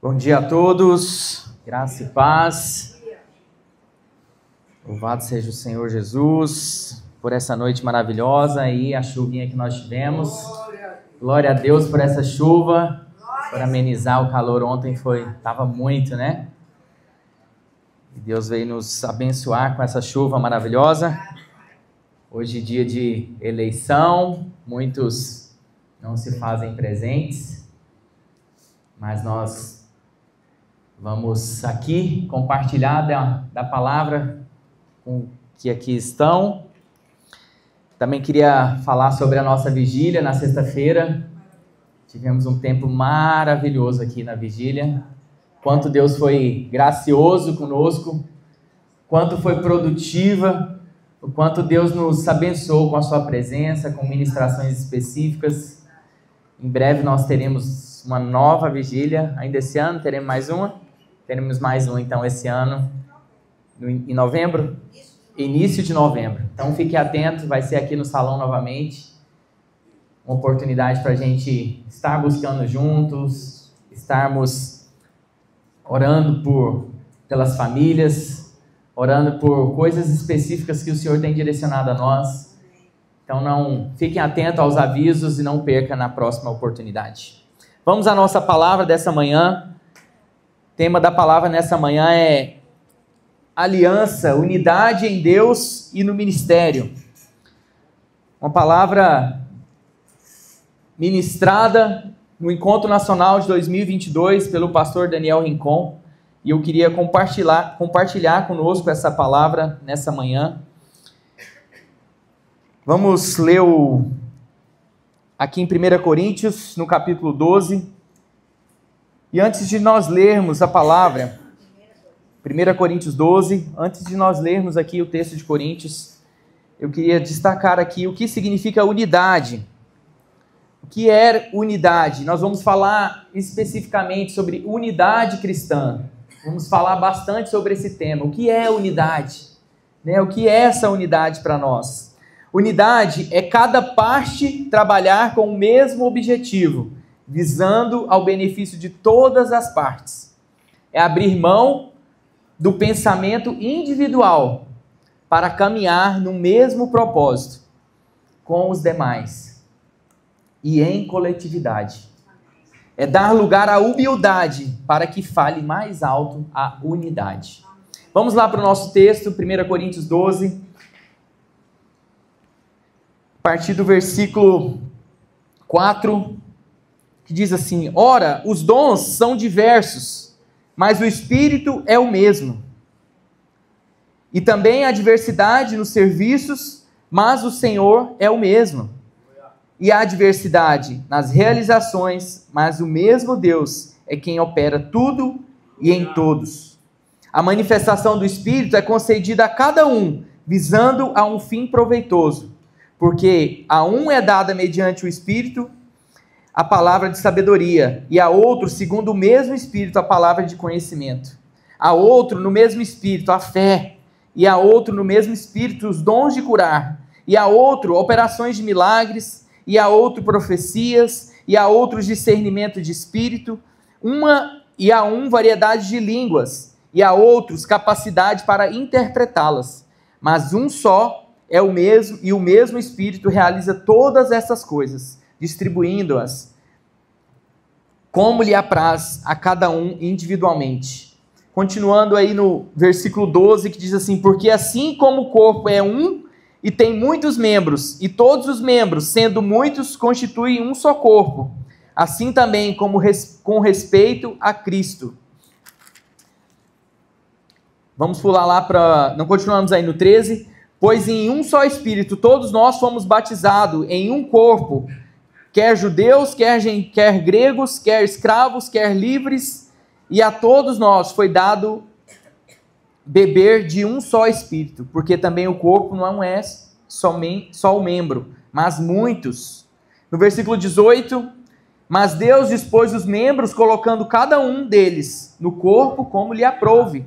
Bom dia a todos, graça e paz. Louvado seja o Senhor Jesus por essa noite maravilhosa e a chuvinha que nós tivemos. Glória a Deus por essa chuva, por amenizar o calor. Ontem estava muito, né? E Deus veio nos abençoar com essa chuva maravilhosa. Hoje é dia de eleição, muitos não se fazem presentes, mas nós vamos aqui compartilhar da palavra com que aqui estão. Também queria falar sobre a nossa vigília na sexta-feira. Tivemos um tempo maravilhoso aqui na vigília. Quanto Deus foi gracioso conosco, quanto foi produtiva, o quanto Deus nos abençoou com a sua presença, com ministrações específicas. Em breve nós teremos uma nova vigília, ainda esse ano teremos mais uma. Teremos mais um, então, esse ano, em novembro, início de novembro. Então, fique atento, vai ser aqui no salão novamente. Uma oportunidade para a gente estar buscando juntos, estarmos orando pelas famílias, orando por coisas específicas que o Senhor tem direcionado a nós. Então, fiquem atentos aos avisos e não percam na próxima oportunidade. Vamos à nossa palavra dessa manhã. O tema da palavra nessa manhã é aliança, unidade em Deus e no ministério. Uma palavra ministrada no Encontro Nacional de 2022 pelo pastor Daniel Rincon. E eu queria compartilhar conosco essa palavra nessa manhã. Vamos ler aqui em 1 Coríntios, no capítulo 12. E antes de nós lermos a palavra, 1 Coríntios 12, antes de nós lermos aqui o texto de Coríntios, eu queria destacar aqui o que significa unidade. O que é unidade? Nós vamos falar especificamente sobre unidade cristã. Vamos falar bastante sobre esse tema. O que é unidade? O que é essa unidade para nós? Unidade é cada parte trabalhar com o mesmo objetivo, visando ao benefício de todas as partes. É abrir mão do pensamento individual para caminhar no mesmo propósito com os demais e em coletividade. É dar lugar à humildade para que fale mais alto a unidade. Vamos lá para o nosso texto, 1 Coríntios 12, a partir do versículo 4, que diz assim: ora, os dons são diversos, mas o Espírito é o mesmo. E também há diversidade nos serviços, mas o Senhor é o mesmo. E há diversidade nas realizações, mas o mesmo Deus é quem opera tudo e em todos. A manifestação do Espírito é concedida a cada um, visando a um fim proveitoso, porque a um é dada mediante o Espírito a palavra de sabedoria, e a outro, segundo o mesmo Espírito, a palavra de conhecimento. A outro, no mesmo Espírito, a fé, e a outro, no mesmo Espírito, os dons de curar, e a outro, operações de milagres, e a outro, profecias, e a outro, discernimento de espírito, e a um, variedade de línguas, e a outros, capacidade para interpretá-las. Mas um só é o mesmo, e o mesmo Espírito realiza todas essas coisas, distribuindo-as como lhe apraz a cada um individualmente. Continuando aí no versículo 12, que diz assim: porque assim como o corpo é um e tem muitos membros, e todos os membros, sendo muitos, constituem um só corpo, assim também com respeito a Cristo. Vamos pular lá para... Não continuamos aí no 13. Pois em um só Espírito todos nós fomos batizados em um corpo, quer judeus, quer gregos, quer escravos, quer livres, e a todos nós foi dado beber de um só Espírito, porque também o corpo não é só o membro, mas muitos. No versículo 18, mas Deus dispôs os membros, colocando cada um deles no corpo como lhe aprouve.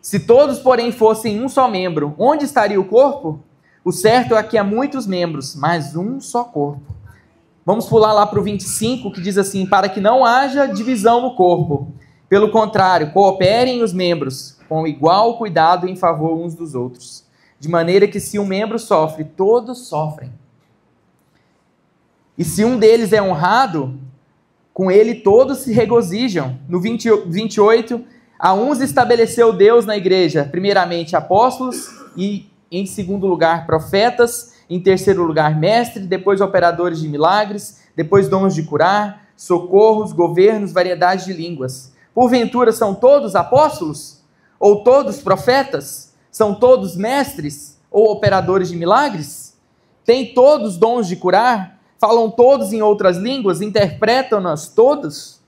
Se todos, porém, fossem um só membro, onde estaria o corpo? O certo é que há muitos membros, mas um só corpo. Vamos pular lá para o 25, que diz assim: para que não haja divisão no corpo. Pelo contrário, cooperem os membros com igual cuidado em favor uns dos outros. De maneira que se um membro sofre, todos sofrem. E se um deles é honrado, com ele todos se regozijam. No 28, a uns estabeleceu Deus na igreja, primeiramente apóstolos, e em segundo lugar profetas, em terceiro lugar mestres, depois operadores de milagres, depois dons de curar, socorros, governos, variedade de línguas. Porventura são todos apóstolos? Ou todos profetas? São todos mestres? Ou operadores de milagres? Têm todos dons de curar? Falam todos em outras línguas? Interpretam-nas todos?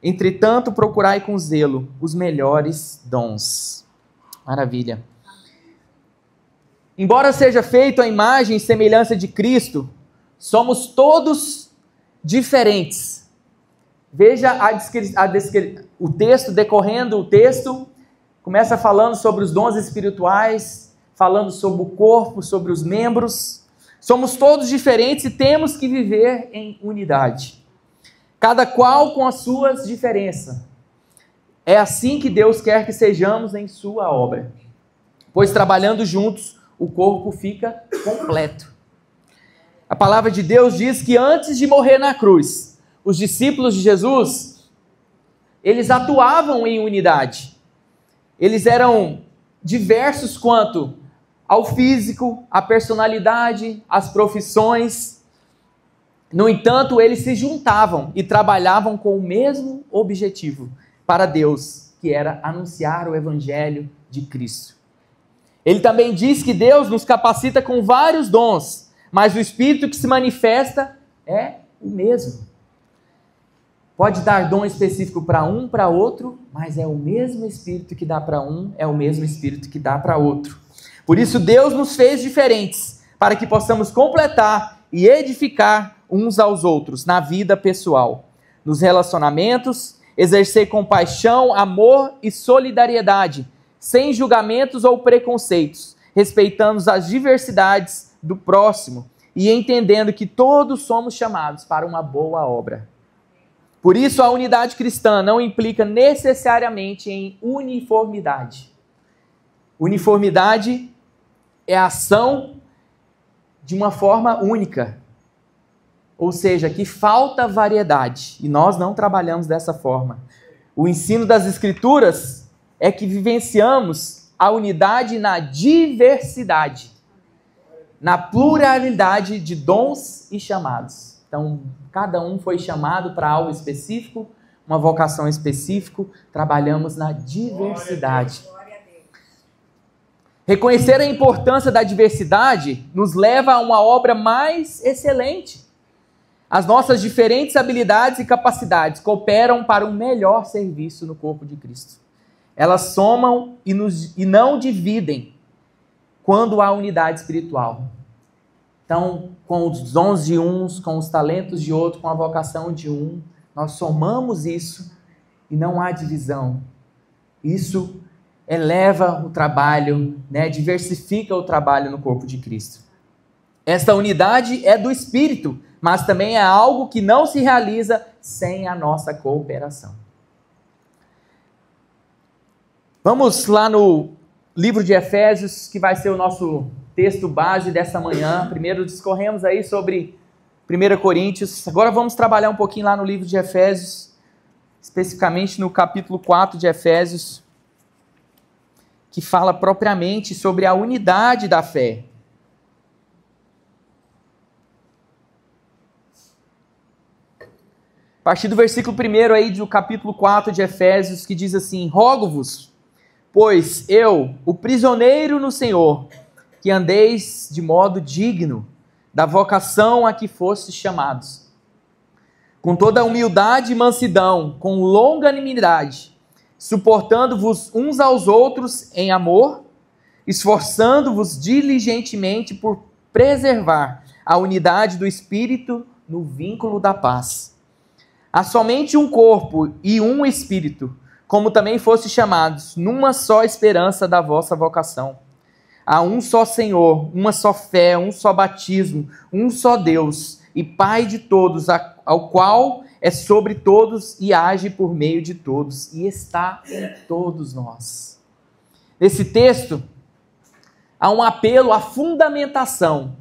Entretanto, procurai com zelo os melhores dons. Maravilha. Embora seja feito a imagem e semelhança de Cristo, somos todos diferentes. Veja o texto, decorrendo o texto, começa falando sobre os dons espirituais, falando sobre o corpo, sobre os membros. Somos todos diferentes e temos que viver em unidade. Cada qual com as suas diferenças. É assim que Deus quer que sejamos em sua obra. Pois trabalhando juntos, o corpo fica completo. A palavra de Deus diz que antes de morrer na cruz, os discípulos de Jesus, eles atuavam em unidade. Eles eram diversos quanto ao físico, à personalidade, às profissões. No entanto, eles se juntavam e trabalhavam com o mesmo objetivo para Deus, que era anunciar o evangelho de Cristo. Ele também diz que Deus nos capacita com vários dons, mas o Espírito que se manifesta é o mesmo. Pode dar dom específico para um, para outro, mas é o mesmo Espírito que dá para um, é o mesmo Espírito que dá para outro. Por isso Deus nos fez diferentes, para que possamos completar e edificar uns aos outros na vida pessoal, nos relacionamentos, exercer compaixão, amor e solidariedade, sem julgamentos ou preconceitos, respeitando as diversidades do próximo e entendendo que todos somos chamados para uma boa obra. Por isso, a unidade cristã não implica necessariamente em uniformidade. Uniformidade é a ação de uma forma única, ou seja, que falta variedade, e nós não trabalhamos dessa forma. O ensino das Escrituras é que vivenciamos a unidade na diversidade, na pluralidade de dons e chamados. Então, cada um foi chamado para algo específico, uma vocação específica, trabalhamos na diversidade. Reconhecer a importância da diversidade nos leva a uma obra mais excelente. As nossas diferentes habilidades e capacidades cooperam para um melhor serviço no corpo de Cristo. Elas somam e não dividem quando há unidade espiritual. Então, com os dons de uns, com os talentos de outro, com a vocação de um, nós somamos isso e não há divisão. Isso eleva o trabalho, diversifica o trabalho no corpo de Cristo. Esta unidade é do Espírito, mas também é algo que não se realiza sem a nossa cooperação. Vamos lá no livro de Efésios, que vai ser o nosso texto base dessa manhã. Primeiro discorremos aí sobre 1 Coríntios. Agora vamos trabalhar um pouquinho lá no livro de Efésios, especificamente no capítulo 4 de Efésios, que fala propriamente sobre a unidade da fé. A partir do versículo 1 aí do capítulo 4 de Efésios, que diz assim: rogo-vos, pois eu, o prisioneiro no Senhor, que andeis de modo digno da vocação a que fostes chamados, com toda humildade e mansidão, com longanimidade, suportando-vos uns aos outros em amor, esforçando-vos diligentemente por preservar a unidade do Espírito no vínculo da paz. Há somente um corpo e um Espírito, como também fostes chamados, numa só esperança da vossa vocação. Há um só Senhor, uma só fé, um só batismo, um só Deus e Pai de todos, ao qual é sobre todos e age por meio de todos e está em todos nós. Nesse texto, há um apelo à fundamentação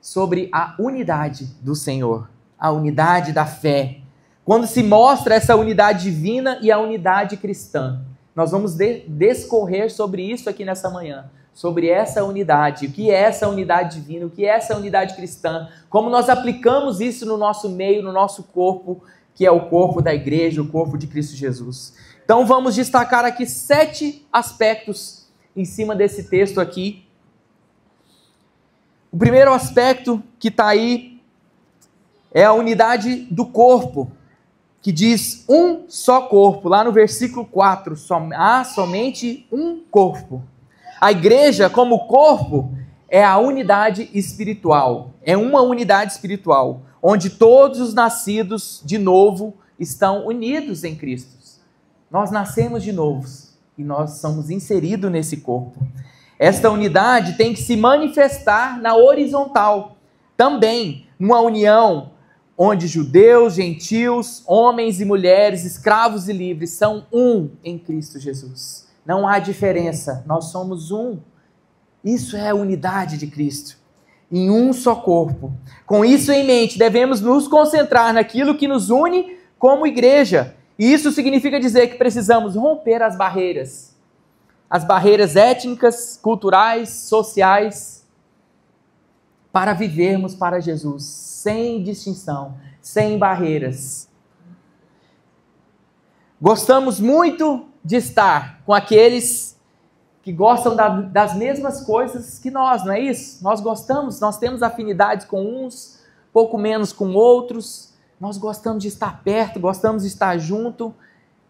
sobre a unidade do Senhor, a unidade da fé. Quando se mostra essa unidade divina e a unidade cristã, nós vamos discorrer sobre isso aqui nessa manhã, sobre essa unidade, o que é essa unidade divina, o que é essa unidade cristã, como nós aplicamos isso no nosso meio, no nosso corpo, que é o corpo da igreja, o corpo de Cristo Jesus. Então vamos destacar aqui 7 aspectos em cima desse texto aqui. O primeiro aspecto que está aí é a unidade do corpo, que diz um só corpo. Lá no versículo 4, há somente um corpo. A igreja, como corpo, é a unidade espiritual. É uma unidade espiritual, onde todos os nascidos de novo estão unidos em Cristo. Nós nascemos de novo e nós somos inseridos nesse corpo. Esta unidade tem que se manifestar na horizontal, também numa união onde judeus, gentios, homens e mulheres, escravos e livres são um em Cristo Jesus. Não há diferença, nós somos um. Isso é a unidade de Cristo, em um só corpo. Com isso em mente, devemos nos concentrar naquilo que nos une como igreja. E isso significa dizer que precisamos romper as barreiras étnicas, culturais, sociais, para vivermos para Jesus, sem distinção, sem barreiras. Gostamos muito de estar com aqueles que gostam das mesmas coisas que nós, não é isso? Nós gostamos, nós temos afinidades com uns, pouco menos com outros, nós gostamos de estar perto, gostamos de estar junto,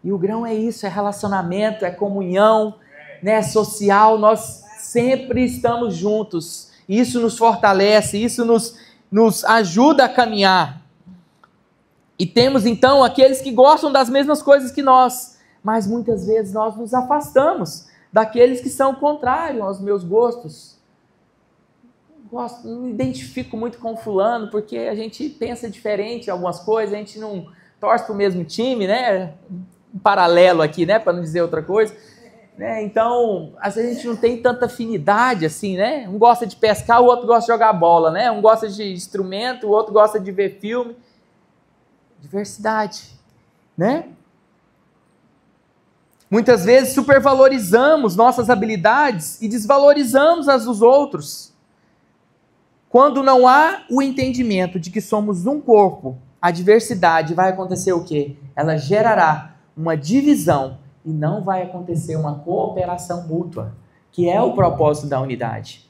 e o grão é isso, é relacionamento, é comunhão, né, social, nós sempre estamos juntos, isso nos fortalece, isso nos ajuda a caminhar. E temos então aqueles que gostam das mesmas coisas que nós, mas muitas vezes nós nos afastamos daqueles que são contrários aos meus gostos. Não me identifico muito com fulano, porque a gente pensa diferente em algumas coisas, a gente não torce para o mesmo time, né? Um paralelo aqui, né? Para não dizer outra coisa. Né? Então, às vezes a gente não tem tanta afinidade assim, né? Um gosta de pescar, o outro gosta de jogar bola, né? Um gosta de instrumento, o outro gosta de ver filme. Diversidade, né? Muitas vezes supervalorizamos nossas habilidades e desvalorizamos as dos outros. Quando não há o entendimento de que somos um corpo, a diversidade vai acontecer o quê? Ela gerará uma divisão e não vai acontecer uma cooperação mútua, que é o propósito da unidade.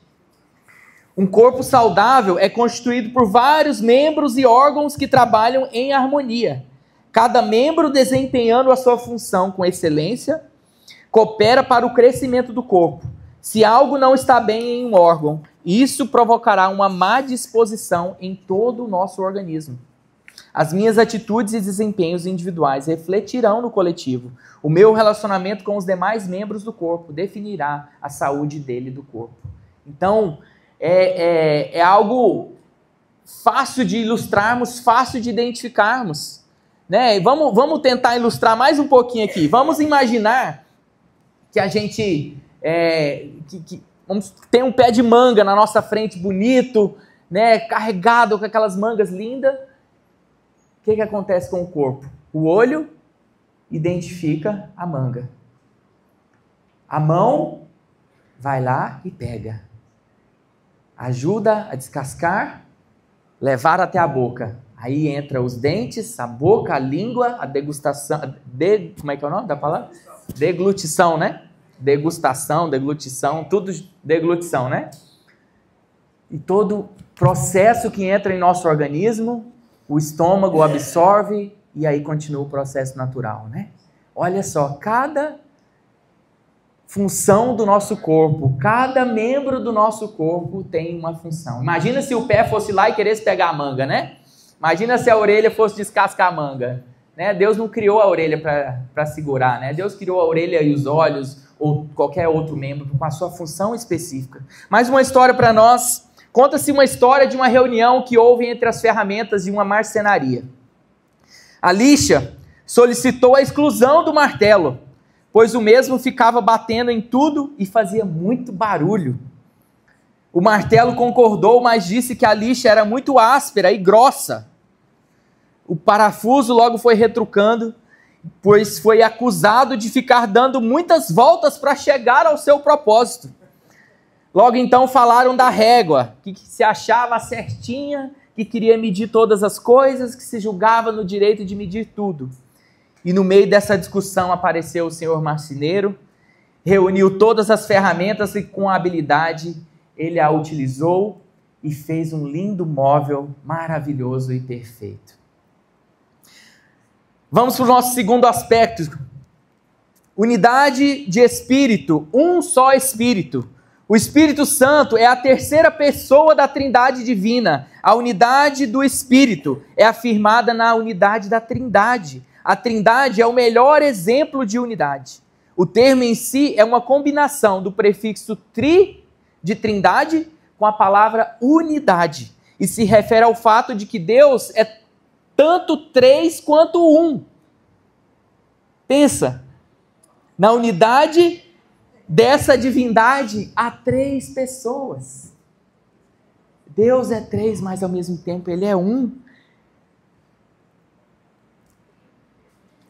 Um corpo saudável é constituído por vários membros e órgãos que trabalham em harmonia. Cada membro desempenhando a sua função com excelência, coopera para o crescimento do corpo. Se algo não está bem em um órgão, isso provocará uma má disposição em todo o nosso organismo. As minhas atitudes e desempenhos individuais refletirão no coletivo. O meu relacionamento com os demais membros do corpo definirá a saúde dele do corpo. Então, é algo fácil de ilustrarmos, fácil de identificarmos. Né? Vamos tentar ilustrar mais um pouquinho aqui. Vamos imaginar que a gente tem um pé de manga na nossa frente, bonito, né? Carregado com aquelas mangas lindas. O que acontece com o corpo? O olho identifica a manga. A mão vai lá e pega. Ajuda a descascar, levar até a boca. Aí entra os dentes, a boca, a língua, a degustação. Como é que é o nome da palavra? Deglutição, né? Degustação, deglutição, tudo deglutição, né? E todo processo que entra em nosso organismo, o estômago absorve e aí continua o processo natural, né? Olha só, cada função do nosso corpo, cada membro do nosso corpo tem uma função. Imagina se o pé fosse lá e queresse pegar a manga, né? Imagina se a orelha fosse descascar a manga. né? Deus não criou a orelha para segurar, né? Deus criou a orelha e os olhos, ou qualquer outro membro, com a sua função específica. Mais uma história para nós. Conta-se uma história de uma reunião que houve entre as ferramentas de uma marcenaria. A lixa solicitou a exclusão do martelo, pois o mesmo ficava batendo em tudo e fazia muito barulho. O martelo concordou, mas disse que a lixa era muito áspera e grossa. O parafuso logo foi retrucando, pois foi acusado de ficar dando muitas voltas para chegar ao seu propósito. Logo então falaram da régua, que se achava certinha, que queria medir todas as coisas, que se julgava no direito de medir tudo. E no meio dessa discussão apareceu o senhor marceneiro, reuniu todas as ferramentas e com habilidade ele a utilizou e fez um lindo móvel maravilhoso e perfeito. Vamos para o nosso segundo aspecto. Unidade de espírito, um só espírito. O Espírito Santo é a terceira pessoa da Trindade divina. A unidade do Espírito é afirmada na unidade da Trindade. A Trindade é o melhor exemplo de unidade. O termo em si é uma combinação do prefixo tri, de Trindade, com a palavra unidade. E se refere ao fato de que Deus é tanto três quanto um. Pensa, na unidade dessa divindade há três pessoas. Deus é três, mas ao mesmo tempo Ele é um.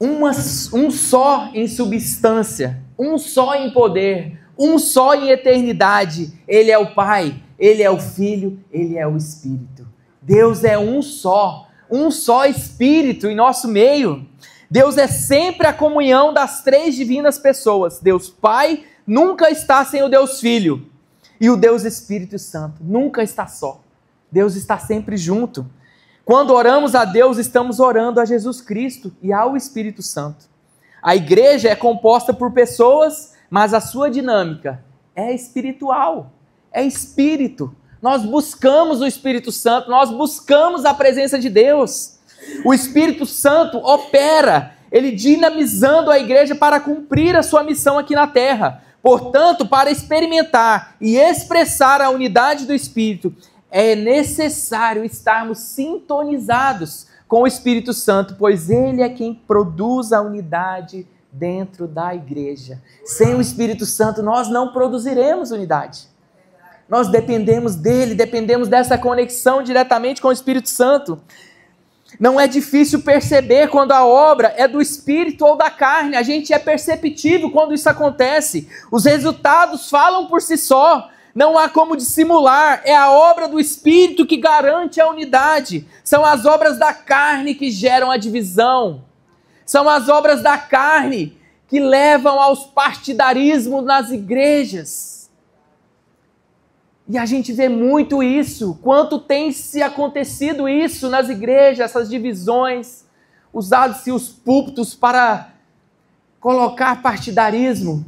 Um só em substância, um só em poder, um só em eternidade. Ele é o Pai, Ele é o Filho, Ele é o Espírito. Deus é um só Espírito em nosso meio. Deus é sempre a comunhão das três divinas pessoas. Deus Pai nunca está sem o Deus Filho. E o Deus Espírito Santo nunca está só. Deus está sempre junto. Quando oramos a Deus, estamos orando a Jesus Cristo e ao Espírito Santo. A igreja é composta por pessoas, mas a sua dinâmica é espiritual, é espírito. Nós buscamos o Espírito Santo, nós buscamos a presença de Deus. O Espírito Santo opera, ele dinamizando a igreja para cumprir a sua missão aqui na terra. Portanto, para experimentar e expressar a unidade do Espírito, é necessário estarmos sintonizados com o Espírito Santo, pois ele é quem produz a unidade dentro da igreja. Sem o Espírito Santo, nós não produziremos unidade. Nós dependemos dele, dependemos dessa conexão diretamente com o Espírito Santo. Não é difícil perceber quando a obra é do Espírito ou da carne. A gente é perceptível quando isso acontece. Os resultados falam por si só. Não há como dissimular. É a obra do Espírito que garante a unidade. São as obras da carne que geram a divisão. São as obras da carne que levam aos partidarismos nas igrejas. E a gente vê muito isso. Quanto tem se acontecido isso nas igrejas, essas divisões, usados-se os púlpitos para colocar partidarismo.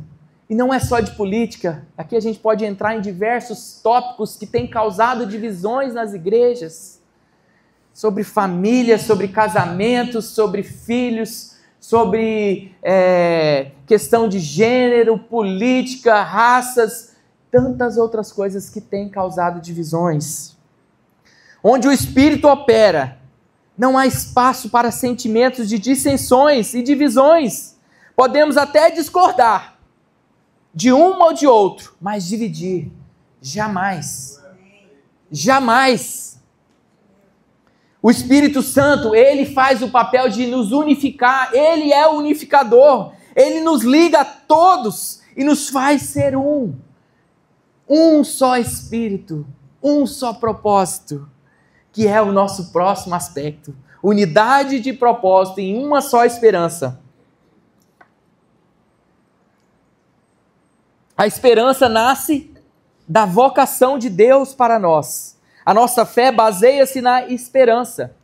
E não é só de política. Aqui a gente pode entrar em diversos tópicos que têm causado divisões nas igrejas. Sobre família, sobre casamento, sobre filhos, sobre questão de gênero, política, raças, tantas outras coisas que têm causado divisões. Onde o Espírito opera, não há espaço para sentimentos de dissensões e divisões. Podemos até discordar de um ou de outro, mas dividir, jamais. Jamais. O Espírito Santo, ele faz o papel de nos unificar, ele é o unificador, ele nos liga a todos e nos faz ser um. Um só Espírito, um só propósito, que é o nosso próximo aspecto. Unidade de propósito em uma só esperança. A esperança nasce da vocação de Deus para nós. A nossa fé baseia-se na esperança.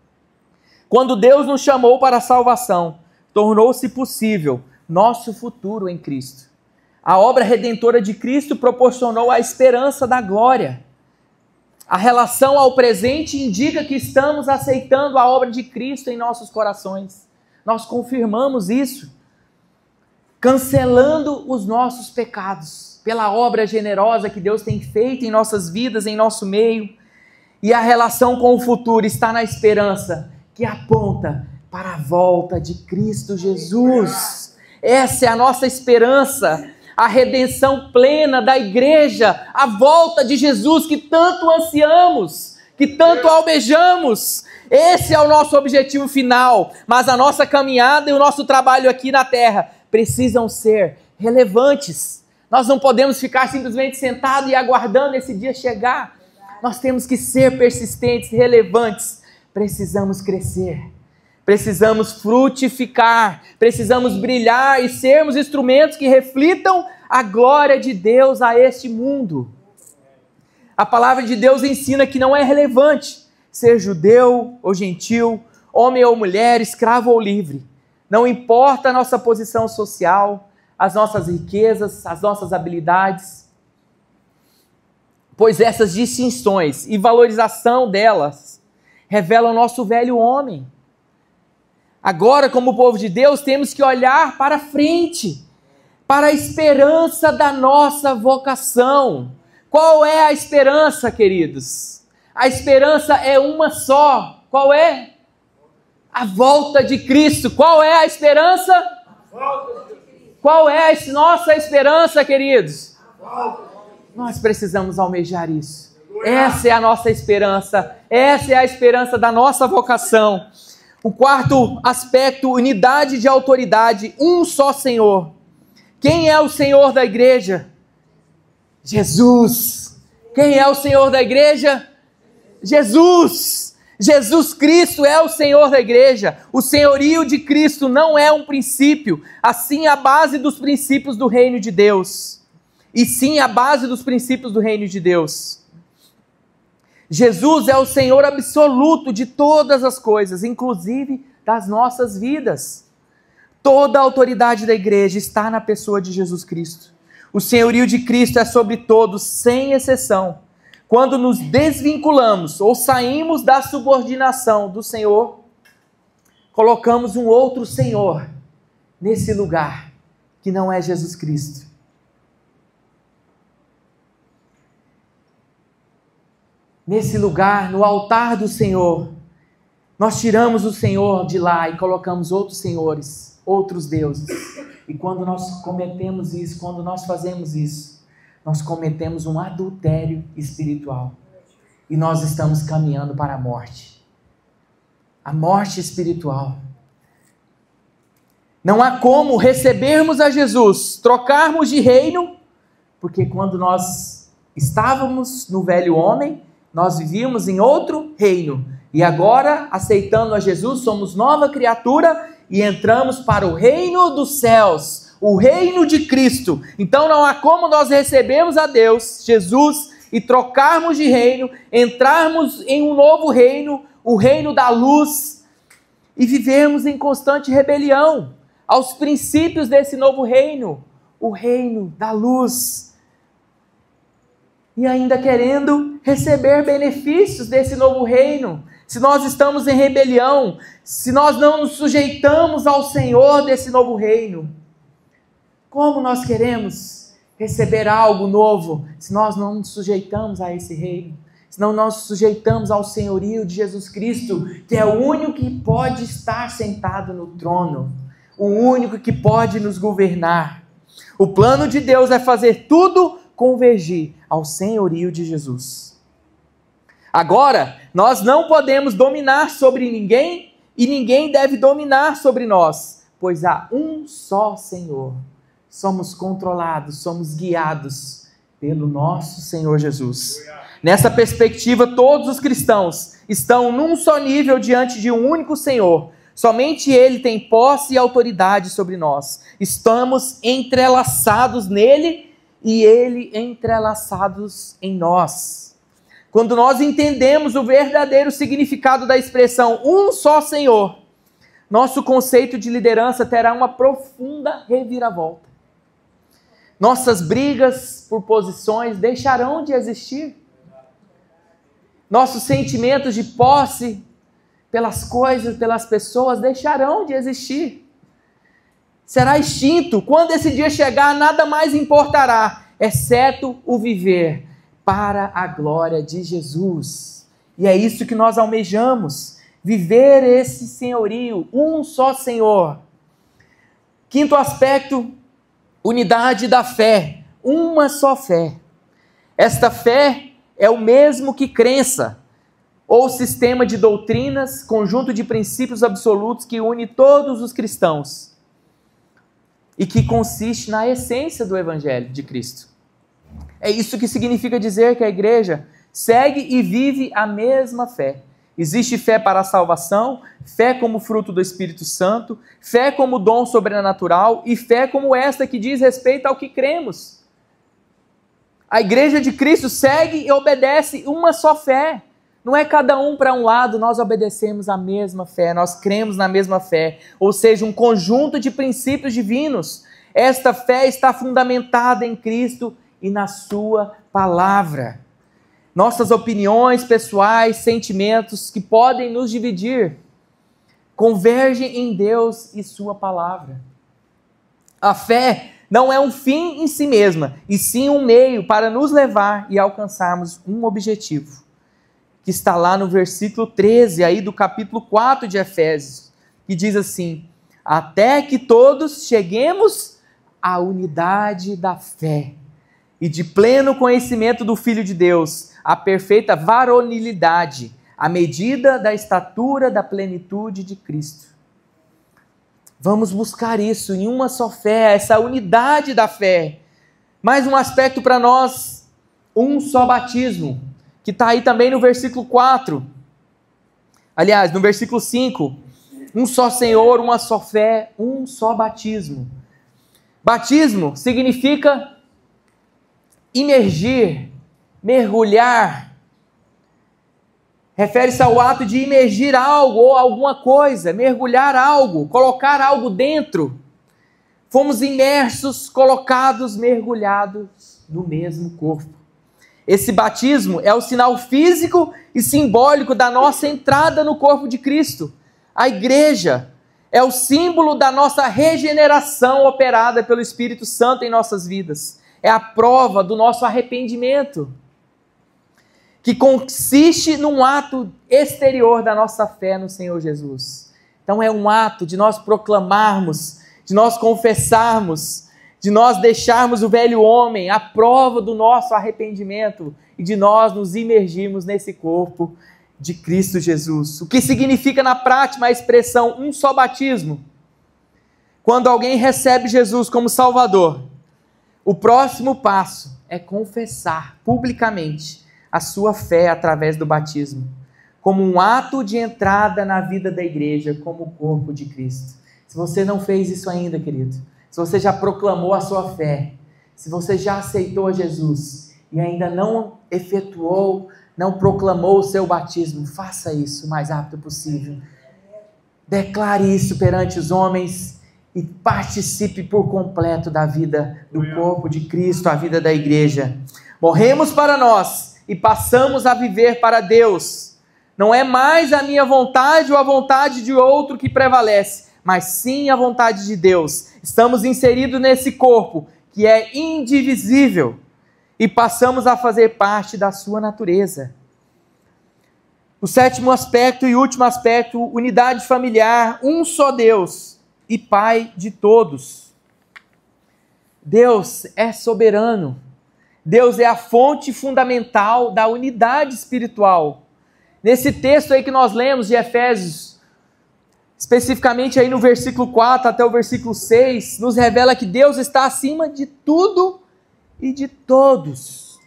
Quando Deus nos chamou para a salvação, tornou-se possível nosso futuro em Cristo. A obra redentora de Cristo proporcionou a esperança da glória. A relação ao presente indica que estamos aceitando a obra de Cristo em nossos corações. nós confirmamos isso, cancelando os nossos pecados, pela obra generosa que Deus tem feito em nossas vidas, em nosso meio. E a relação com o futuro está na esperança que aponta para a volta de Cristo Jesus. Essa é a nossa esperança, a redenção plena da igreja, a volta de Jesus que tanto ansiamos, que tanto almejamos. Esse é o nosso objetivo final, mas a nossa caminhada e o nosso trabalho aqui na terra precisam ser relevantes. Nós não podemos ficar simplesmente sentados e aguardando esse dia chegar. Nós temos que ser persistentes, relevantes. Precisamos crescer, precisamos frutificar, precisamos brilhar e sermos instrumentos que reflitam a glória de Deus a este mundo. A palavra de Deus ensina que não é relevante ser judeu ou gentil, homem ou mulher, escravo ou livre. Não importa a nossa posição social, as nossas riquezas, as nossas habilidades, pois essas distinções e valorização delas revelam o nosso velho homem. Agora, como povo de Deus, temos que olhar para frente, para a esperança da nossa vocação. Qual é a esperança, queridos? A esperança é uma só. Qual é? A volta de Cristo. Qual é a esperança? Qual é a nossa esperança, queridos? Nós precisamos almejar isso. Essa é a nossa esperança. Essa é a esperança da nossa vocação. O quarto aspecto, unidade de autoridade, um só Senhor. Quem é o Senhor da igreja? Jesus. Quem é o Senhor da igreja? Jesus. Jesus Cristo é o Senhor da igreja. O senhorio de Cristo não é um princípio, assim a base dos princípios do reino de Deus. E sim a base dos princípios do reino de Deus. Jesus é o Senhor absoluto de todas as coisas, inclusive das nossas vidas. Toda a autoridade da igreja está na pessoa de Jesus Cristo. O senhorio de Cristo é sobre todos, sem exceção. Quando nos desvinculamos ou saímos da subordinação do Senhor, colocamos um outro Senhor nesse lugar, que não é Jesus Cristo. Nesse lugar, no altar do Senhor, nós tiramos o Senhor de lá e colocamos outros senhores, outros deuses. E quando nós cometemos isso, quando nós fazemos isso, nós cometemos um adultério espiritual. E nós estamos caminhando para a morte. A morte espiritual. Não há como recebermos a Jesus, trocarmos de reino, porque quando nós estávamos no velho homem, nós vivíamos em outro reino. E agora, aceitando a Jesus, somos nova criatura e entramos para o reino dos céus, o reino de Cristo. Então não há como nós recebermos a Deus, Jesus, e trocarmos de reino, entrarmos em um novo reino, o reino da luz, e vivermos em constante rebelião aos princípios desse novo reino, o reino da luz. E ainda querendo receber benefícios desse novo reino. Se nós estamos em rebelião, se nós não nos sujeitamos ao Senhor desse novo reino, como nós queremos receber algo novo se nós não nos sujeitamos a esse reino? Se não nós nos sujeitamos ao senhorio de Jesus Cristo, que é o único que pode estar sentado no trono, o único que pode nos governar. O plano de Deus é fazer tudo convergir ao senhorio de Jesus. Agora, nós não podemos dominar sobre ninguém e ninguém deve dominar sobre nós, pois há um só Senhor. Somos controlados, somos guiados pelo nosso Senhor Jesus. Nessa perspectiva, todos os cristãos estão num só nível diante de um único Senhor. Somente Ele tem posse e autoridade sobre nós. Estamos entrelaçados nele e Ele entrelaçados em nós. Quando nós entendemos o verdadeiro significado da expressão um só Senhor, nosso conceito de liderança terá uma profunda reviravolta. Nossas brigas por posições deixarão de existir. Nossos sentimentos de posse pelas coisas, pelas pessoas, deixarão de existir. Será extinto. Quando esse dia chegar, nada mais importará, exceto o viver para a glória de Jesus. E é isso que nós almejamos, viver esse senhorio, um só Senhor. Quinto aspecto, unidade da fé, uma só fé. Esta fé é o mesmo que crença, ou sistema de doutrinas, conjunto de princípios absolutos que une todos os cristãos e que consiste na essência do Evangelho de Cristo. É isso que significa dizer que a igreja segue e vive a mesma fé. Existe fé para a salvação, fé como fruto do Espírito Santo, fé como dom sobrenatural e fé como esta que diz respeito ao que cremos. A igreja de Cristo segue e obedece uma só fé. Não é cada um para um lado, nós obedecemos a mesma fé, nós cremos na mesma fé, ou seja, um conjunto de princípios divinos. Esta fé está fundamentada em Cristo e na sua palavra. Nossas opiniões pessoais, sentimentos que podem nos dividir, convergem em Deus e sua palavra. A fé não é um fim em si mesma, e sim um meio para nos levar e alcançarmos um objetivo, que está lá no versículo 13, aí do capítulo 4 de Efésios, que diz assim: até que todos cheguemos à unidade da fé e de pleno conhecimento do Filho de Deus, à perfeita varonilidade, à medida da estatura da plenitude de Cristo. Vamos buscar isso em uma só fé, essa unidade da fé. Mais um aspecto para nós, um só batismo, que está aí também no versículo 4. Aliás, no versículo 5. Um só Senhor, uma só fé, um só batismo. Batismo significa imergir, mergulhar. Refere-se ao ato de imergir algo ou alguma coisa, mergulhar algo, colocar algo dentro. Fomos imersos, colocados, mergulhados no mesmo corpo. Esse batismo é o sinal físico e simbólico da nossa entrada no corpo de Cristo. A igreja é o símbolo da nossa regeneração operada pelo Espírito Santo em nossas vidas. É a prova do nosso arrependimento, que consiste num ato exterior da nossa fé no Senhor Jesus. Então é um ato de nós proclamarmos, de nós confessarmos, de nós deixarmos o velho homem, a prova do nosso arrependimento e de nós nos imergirmos nesse corpo de Cristo Jesus. O que significa na prática a expressão um só batismo? Quando alguém recebe Jesus como Salvador, o próximo passo é confessar publicamente a sua fé através do batismo, como um ato de entrada na vida da igreja, como o corpo de Cristo. Se você não fez isso ainda, querido, se você já proclamou a sua fé, se você já aceitou Jesus e ainda não efetuou, não proclamou o seu batismo, faça isso o mais rápido possível. Declare isso perante os homens e participe por completo da vida do corpo de Cristo, a vida da igreja. Morremos para nós e passamos a viver para Deus. Não é mais a minha vontade ou a vontade de outro que prevalece, mas sim a vontade de Deus. Estamos inseridos nesse corpo que é indivisível e passamos a fazer parte da sua natureza. O sétimo aspecto e último aspecto, unidade familiar, um só Deus e Pai de todos. Deus é soberano. Deus é a fonte fundamental da unidade espiritual. Nesse texto aí que nós lemos de Efésios, especificamente aí no versículo 4 até o versículo 6, nos revela que Deus está acima de tudo e de todos.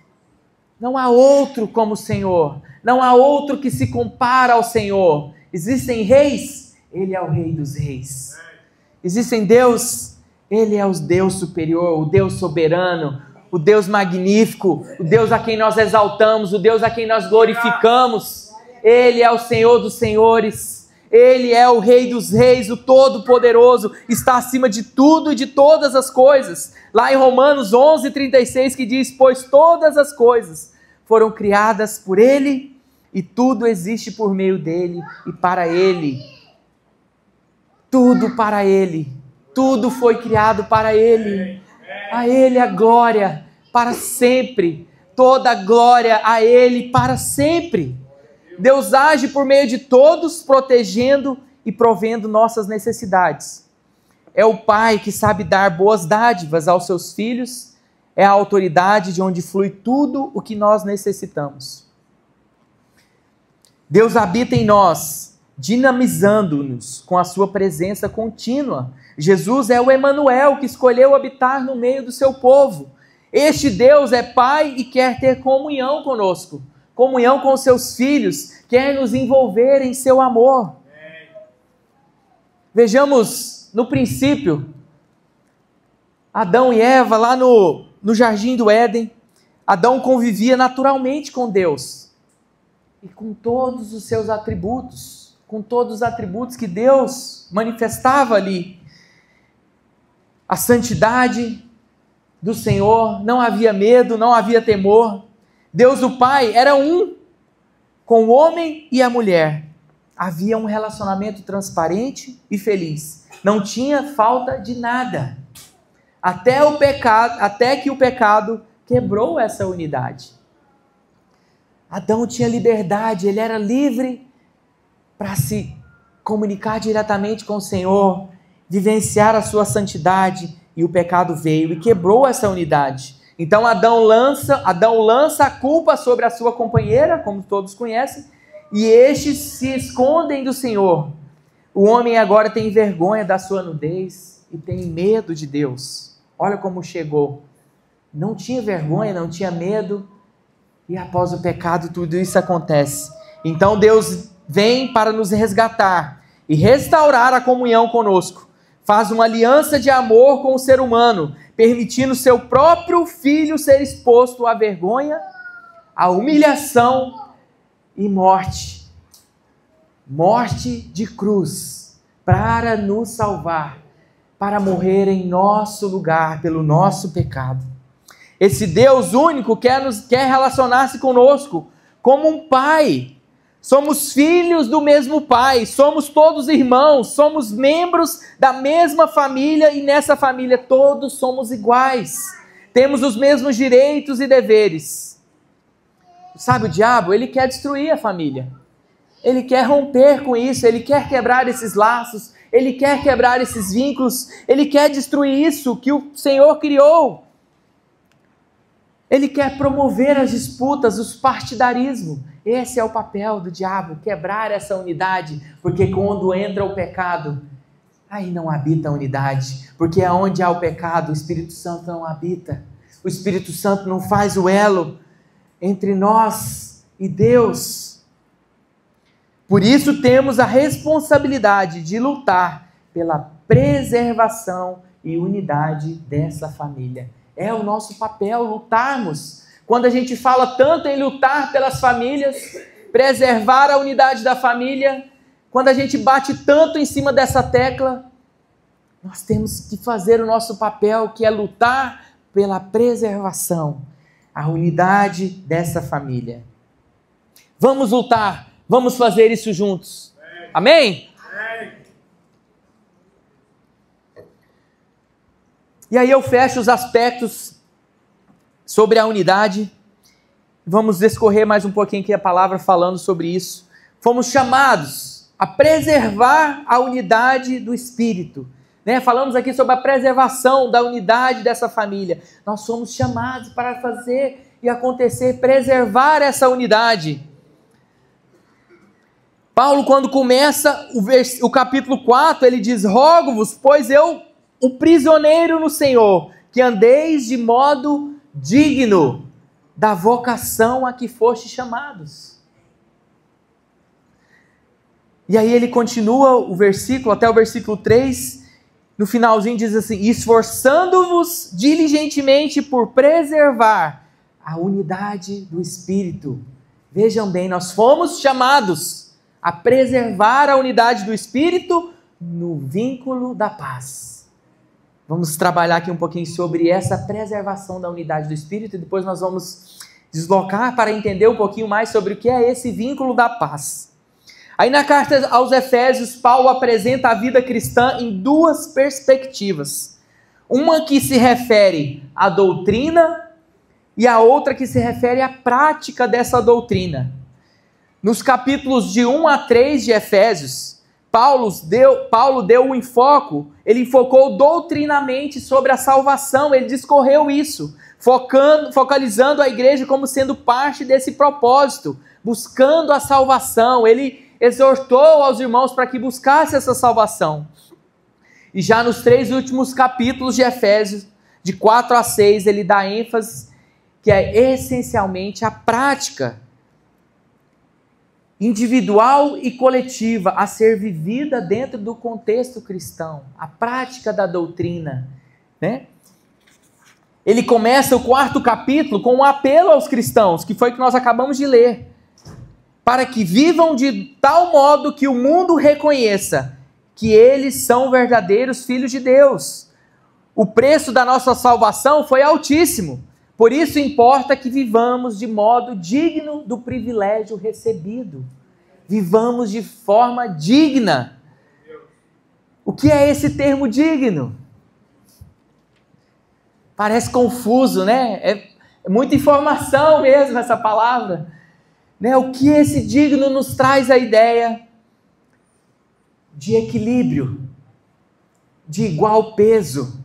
Não há outro como o Senhor, não há outro que se compara ao Senhor. Existem reis, Ele é o Rei dos reis. Existem Deus, Ele é o Deus superior, o Deus soberano, o Deus magnífico, o Deus a quem nós exaltamos, o Deus a quem nós glorificamos. Ele é o Senhor dos senhores, Ele é o Rei dos reis, o Todo-Poderoso, está acima de tudo e de todas as coisas. Lá em Romanos 11:36 que diz, pois todas as coisas foram criadas por Ele e tudo existe por meio dele e para ele. Tudo para ele. Tudo foi criado para ele. A ele a glória para sempre. Toda a glória a ele para sempre. Deus age por meio de todos, protegendo e provendo nossas necessidades. É o Pai que sabe dar boas dádivas aos seus filhos. É a autoridade de onde flui tudo o que nós necessitamos. Deus habita em nós, dinamizando-nos com a sua presença contínua. Jesus é o Emanuel que escolheu habitar no meio do seu povo. Este Deus é Pai e quer ter comunhão conosco, comunhão com seus filhos, quer nos envolver em seu amor. Vejamos no princípio, Adão e Eva lá no jardim do Éden. Adão convivia naturalmente com Deus e com todos os seus atributos, com todos os atributos que Deus manifestava ali. A santidade do Senhor, não havia medo, não havia temor. Deus o Pai era um com o homem e a mulher. Havia um relacionamento transparente e feliz. Não tinha falta de nada. Até que o pecado quebrou essa unidade. Adão tinha liberdade, ele era livre para se comunicar diretamente com o Senhor, vivenciar a sua santidade, e o pecado veio e quebrou essa unidade. Então Adão lança a culpa sobre a sua companheira, como todos conhecem, e estes se escondem do Senhor. O homem agora tem vergonha da sua nudez e tem medo de Deus. Olha como chegou. Não tinha vergonha, não tinha medo, e após o pecado tudo isso acontece. Então Deus vem para nos resgatar e restaurar a comunhão conosco. Faz uma aliança de amor com o ser humano, permitindo seu próprio filho ser exposto à vergonha, à humilhação e morte. Morte de cruz, para nos salvar, para morrer em nosso lugar, pelo nosso pecado. Esse Deus único quer relacionar-se conosco como um pai. Somos filhos do mesmo Pai, somos todos irmãos, somos membros da mesma família e nessa família todos somos iguais. Temos os mesmos direitos e deveres. Sabe o diabo? Ele quer destruir a família. Ele quer romper com isso, ele quer quebrar esses laços, ele quer quebrar esses vínculos, ele quer destruir isso que o Senhor criou. Ele quer promover as disputas, os partidarismos. Esse é o papel do diabo, quebrar essa unidade, porque quando entra o pecado, aí não habita a unidade, porque aonde há o pecado, o Espírito Santo não habita. O Espírito Santo não faz o elo entre nós e Deus. Por isso temos a responsabilidade de lutar pela preservação e unidade dessa família. É o nosso papel lutarmos. Quando a gente fala tanto em lutar pelas famílias, preservar a unidade da família, quando a gente bate tanto em cima dessa tecla, nós temos que fazer o nosso papel, que é lutar pela preservação, a unidade dessa família. Vamos lutar, vamos fazer isso juntos. Amém? E aí eu fecho os aspectos sobre a unidade. Vamos discorrer mais um pouquinho aqui a palavra falando sobre isso. Fomos chamados a preservar a unidade do Espírito. Falamos aqui sobre a preservação da unidade dessa família. Nós somos chamados para fazer e acontecer, preservar essa unidade. Paulo, quando começa o capítulo 4, ele diz: rogo-vos, pois eu, o prisioneiro no Senhor, que andeis de modo digno da vocação a que foste chamados. E aí ele continua o versículo, até o versículo 3, no finalzinho diz assim: esforçando-vos diligentemente por preservar a unidade do Espírito. Vejam bem, nós fomos chamados a preservar a unidade do Espírito no vínculo da paz. Vamos trabalhar aqui um pouquinho sobre essa preservação da unidade do Espírito e depois nós vamos deslocar para entender um pouquinho mais sobre o que é esse vínculo da paz. Aí na carta aos Efésios, Paulo apresenta a vida cristã em duas perspectivas. Uma que se refere à doutrina e a outra que se refere à prática dessa doutrina. Nos capítulos de 1 a 3 de Efésios, Paulo deu um enfoque, ele enfocou doutrinamente sobre a salvação, ele discorreu isso, focalizando a igreja como sendo parte desse propósito, buscando a salvação. Ele exortou aos irmãos para que buscassem essa salvação. E já nos 3 últimos capítulos de Efésios, de 4 a 6, ele dá ênfase que é essencialmente a prática individual e coletiva a ser vivida dentro do contexto cristão, a prática da doutrina, né? Ele começa o 4º capítulo com um apelo aos cristãos, que foi o que nós acabamos de ler, para que vivam de tal modo que o mundo reconheça que eles são verdadeiros filhos de Deus. O preço da nossa salvação foi altíssimo, por isso importa que vivamos de modo digno do privilégio recebido. Vivamos de forma digna. O que é esse termo digno? Parece confuso, né? É muita informação mesmo essa palavra. Né? O que esse digno nos traz a ideia de equilíbrio, de igual peso.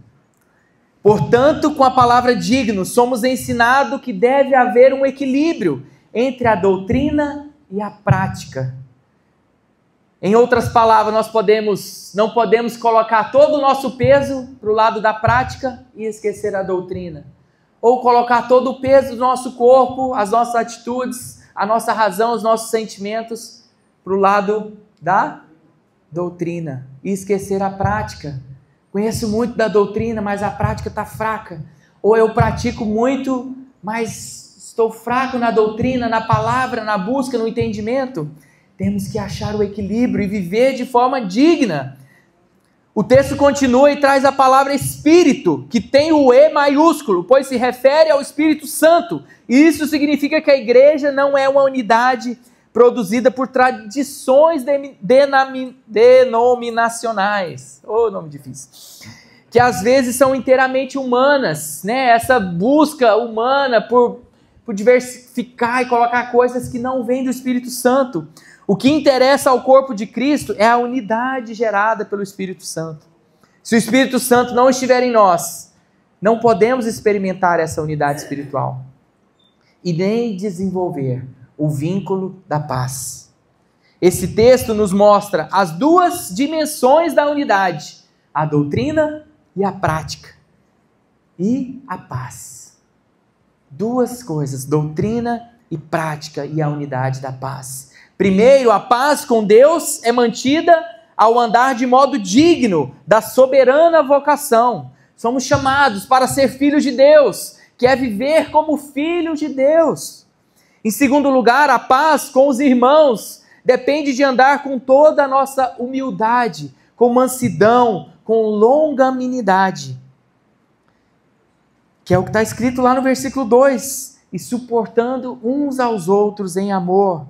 Portanto, com a palavra digno, somos ensinados que deve haver um equilíbrio entre a doutrina e a prática. Em outras palavras, não podemos colocar todo o nosso peso para o lado da prática e esquecer a doutrina. Ou colocar todo o peso do nosso corpo, as nossas atitudes, a nossa razão, os nossos sentimentos para o lado da doutrina e esquecer a prática. Conheço muito da doutrina, mas a prática está fraca. Ou eu pratico muito, mas estou fraco na doutrina, na palavra, na busca, no entendimento. Temos que achar o equilíbrio e viver de forma digna. O texto continua e traz a palavra Espírito, que tem o E maiúsculo, pois se refere ao Espírito Santo. E isso significa que a igreja não é uma unidade produzida por tradições denominacionais. Nome difícil. Que às vezes são inteiramente humanas, né? Essa busca humana por diversificar e colocar coisas que não vêm do Espírito Santo. O que interessa ao corpo de Cristo é a unidade gerada pelo Espírito Santo. Se o Espírito Santo não estiver em nós, não podemos experimentar essa unidade espiritual e nem desenvolver o vínculo da paz. Esse texto nos mostra as duas dimensões da unidade, a doutrina e a prática, e a paz. Duas coisas, doutrina e prática, e a unidade da paz. Primeiro, a paz com Deus é mantida ao andar de modo digno da soberana vocação. Somos chamados para ser filhos de Deus, que é viver como filhos de Deus. Em segundo lugar, a paz com os irmãos depende de andar com toda a nossa humildade, com mansidão, com longanimidade, que é o que está escrito lá no versículo 2, e suportando uns aos outros em amor.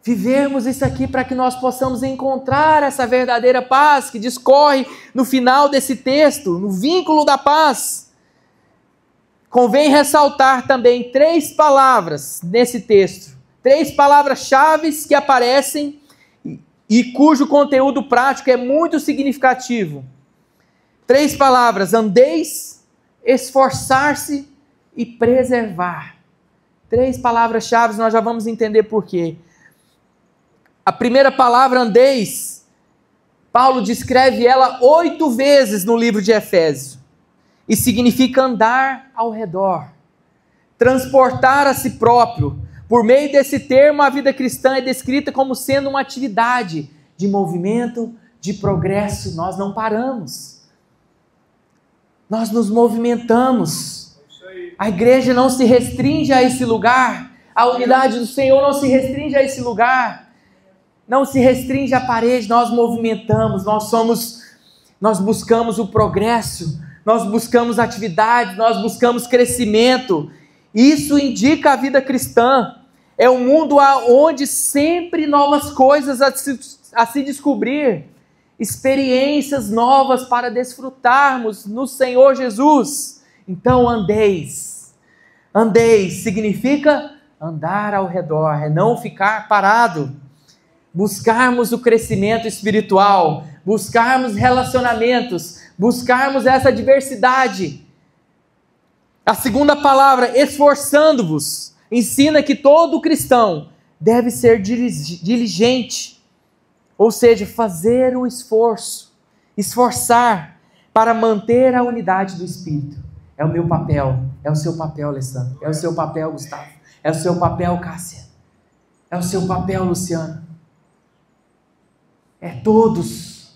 Vivermos isso aqui para que nós possamos encontrar essa verdadeira paz que discorre no final desse texto, no vínculo da paz. Convém ressaltar também 3 palavras nesse texto, 3 palavras-chave que aparecem e cujo conteúdo prático é muito significativo. 3 palavras: andeis, esforçar-se e preservar. 3 palavras-chave, nós já vamos entender por quê. A primeira palavra, andeis, Paulo descreve ela 8 vezes no livro de Efésios. E significa andar ao redor, transportar a si próprio. Por meio desse termo, a vida cristã é descrita como sendo uma atividade de movimento, de progresso. Nós não paramos. Nós nos movimentamos. A igreja não se restringe a esse lugar. A unidade do Senhor não se restringe a esse lugar. Não se restringe à parede, nós movimentamos, nós buscamos o progresso, nós buscamos atividade, nós buscamos crescimento. Isso indica a vida cristã. É um mundo onde sempre novas coisas a se descobrir, experiências novas para desfrutarmos no Senhor Jesus. Então andeis. Andeis significa andar ao redor, é não ficar parado. Buscarmos o crescimento espiritual, buscarmos relacionamentos, buscarmos essa diversidade. A segunda palavra, esforçando-vos, ensina que todo cristão deve ser diligente, ou seja, fazer o esforço, esforçar para manter a unidade do Espírito. É o meu papel, é o seu papel, Alessandro, é o seu papel, Gustavo, é o seu papel, Cássia, é o seu papel, Luciano. É todos,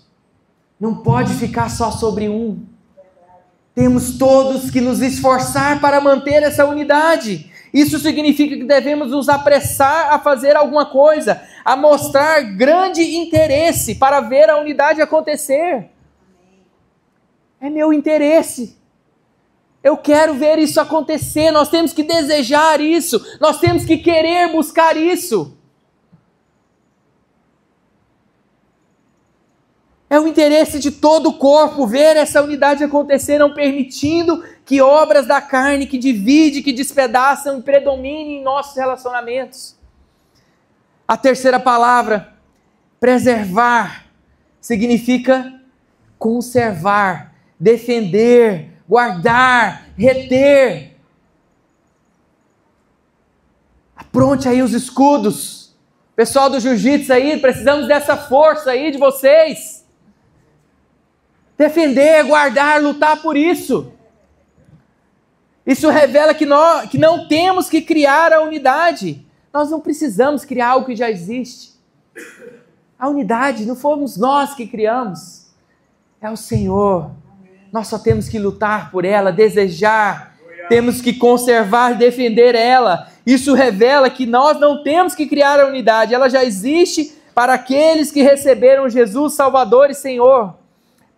não pode ficar só sobre um. Temos todos que nos esforçar para manter essa unidade. Isso significa que devemos nos apressar a fazer alguma coisa, a mostrar grande interesse para ver a unidade acontecer. É meu interesse. Eu quero ver isso acontecer. Nós temos que desejar isso. Nós temos que querer buscar isso. É o interesse de todo o corpo ver essa unidade acontecer, não permitindo que obras da carne que divide, que despedaçam, predominem em nossos relacionamentos. A terceira palavra, preservar, significa conservar, defender, guardar, reter. Apronte aí os escudos. Pessoal do jiu-jitsu aí, precisamos dessa força aí de vocês. Defender, guardar, lutar por isso. Isso revela que não temos que criar a unidade. Nós não precisamos criar algo que já existe. A unidade não fomos nós que criamos. É o Senhor. Nós só temos que lutar por ela, desejar. Temos que conservar, defender ela. Isso revela que nós não temos que criar a unidade. Ela já existe para aqueles que receberam Jesus, Salvador e Senhor.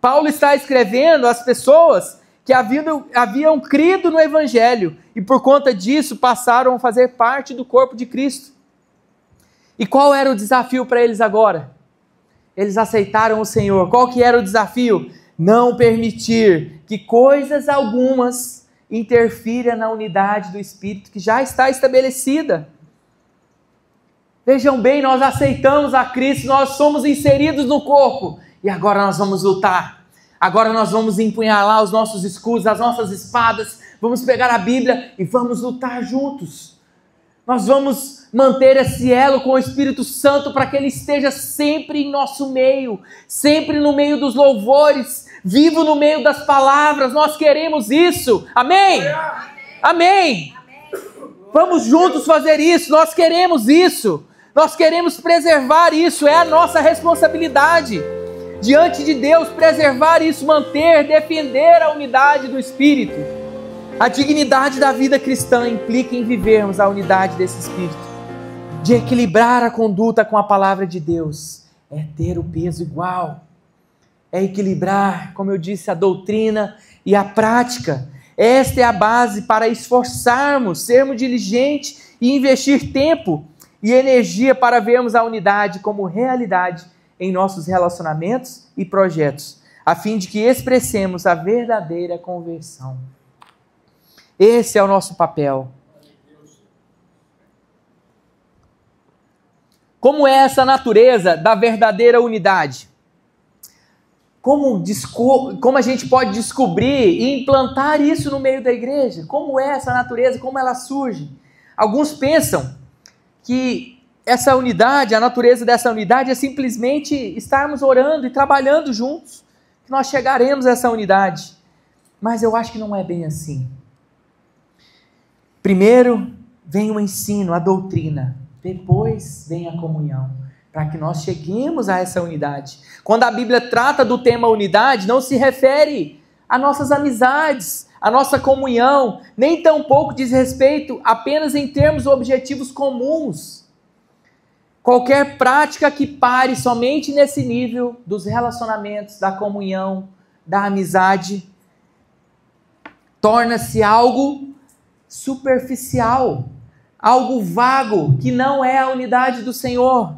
Paulo está escrevendo às pessoas que haviam crido no Evangelho e por conta disso passaram a fazer parte do corpo de Cristo. E qual era o desafio para eles agora? Eles aceitaram o Senhor. Qual que era o desafio? Não permitir que coisas algumas interfiram na unidade do Espírito que já está estabelecida. Vejam bem, nós aceitamos a Cristo, nós somos inseridos no corpo. E agora nós vamos lutar. Agora nós vamos empunhar lá os nossos escudos, as nossas espadas. Vamos pegar a Bíblia e vamos lutar juntos. Nós vamos manter esse elo com o Espírito Santo para que Ele esteja sempre em nosso meio. Sempre no meio dos louvores. Vivo no meio das palavras. Nós queremos isso. Amém? Amém. Vamos juntos fazer isso. Nós queremos isso. Nós queremos preservar isso. É a nossa responsabilidade. Diante de Deus, preservar isso, manter, defender a unidade do Espírito. A dignidade da vida cristã implica em vivermos a unidade desse Espírito. De equilibrar a conduta com a palavra de Deus. É ter o peso igual. É equilibrar, como eu disse, a doutrina e a prática. Esta é a base para esforçarmos, sermos diligentes e investir tempo e energia para vermos a unidade como realidade em nossos relacionamentos e projetos, a fim de que expressemos a verdadeira conversão. Esse é o nosso papel. Como é essa natureza da verdadeira unidade? Como a gente pode descobrir e implantar isso no meio da igreja? Como é essa natureza? Como ela surge? Alguns pensam que essa unidade, a natureza dessa unidade é simplesmente estarmos orando e trabalhando juntos, que nós chegaremos a essa unidade. Mas eu acho que não é bem assim. Primeiro vem o ensino, a doutrina. Depois vem a comunhão, para que nós cheguemos a essa unidade. Quando a Bíblia trata do tema unidade, não se refere a nossas amizades, a nossa comunhão, nem tampouco diz respeito apenas em termos objetivos comuns. Qualquer prática que pare somente nesse nível dos relacionamentos, da comunhão, da amizade, torna-se algo superficial, algo vago, que não é a unidade do Senhor.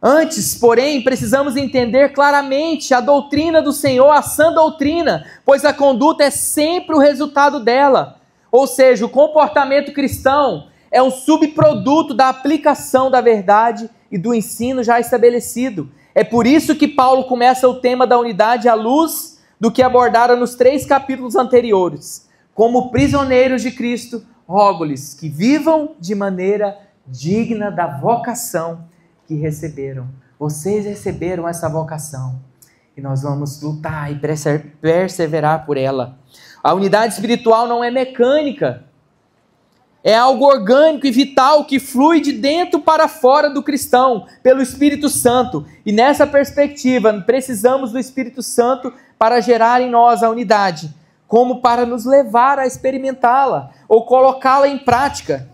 Antes, porém, precisamos entender claramente a doutrina do Senhor, a sã doutrina, pois a conduta é sempre o resultado dela. Ou seja, o comportamento cristão é um subproduto da aplicação da verdade e do ensino já estabelecido. É por isso que Paulo começa o tema da unidade à luz do que abordara nos 3 capítulos anteriores. Como prisioneiros de Cristo, rogo-lhes que vivam de maneira digna da vocação que receberam. Vocês receberam essa vocação e nós vamos lutar e perseverar por ela. A unidade espiritual não é mecânica, é algo orgânico e vital que flui de dentro para fora do cristão, pelo Espírito Santo. E nessa perspectiva, precisamos do Espírito Santo para gerar em nós a unidade, como para nos levar a experimentá-la ou colocá-la em prática.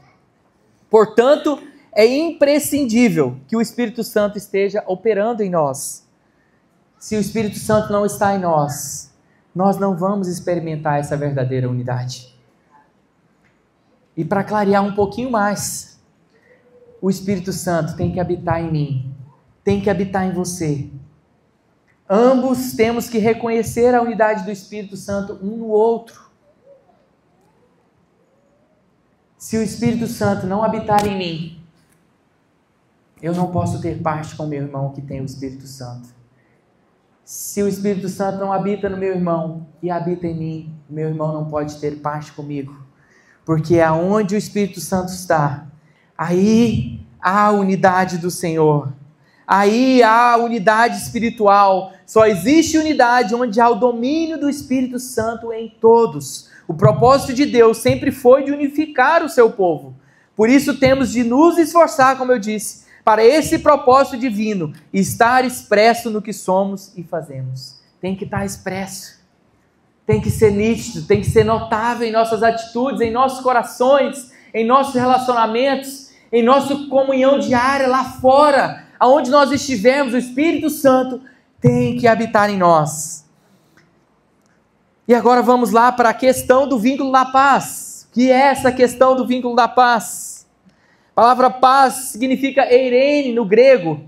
Portanto, é imprescindível que o Espírito Santo esteja operando em nós. Se o Espírito Santo não está em nós, nós não vamos experimentar essa verdadeira unidade. E para clarear um pouquinho mais, o Espírito Santo tem que habitar em mim, tem que habitar em você. Ambos temos que reconhecer a unidade do Espírito Santo um no outro. Se o Espírito Santo não habitar em mim, eu não posso ter parte com o meu irmão que tem o Espírito Santo. Se o Espírito Santo não habita no meu irmão e habita em mim, meu irmão não pode ter parte comigo. Porque aonde o Espírito Santo está, aí há a unidade do Senhor. Aí há a unidade espiritual. Só existe unidade onde há o domínio do Espírito Santo em todos. O propósito de Deus sempre foi de unificar o seu povo. Por isso temos de nos esforçar, como eu disse, para esse propósito divino estar expresso no que somos e fazemos. Tem que estar expresso. Tem que ser nítido, tem que ser notável em nossas atitudes, em nossos corações, em nossos relacionamentos, em nossa comunhão diária lá fora, aonde nós estivermos, o Espírito Santo tem que habitar em nós. E agora vamos lá para a questão do vínculo da paz. O que é essa questão do vínculo da paz? A palavra paz significa eirene no grego.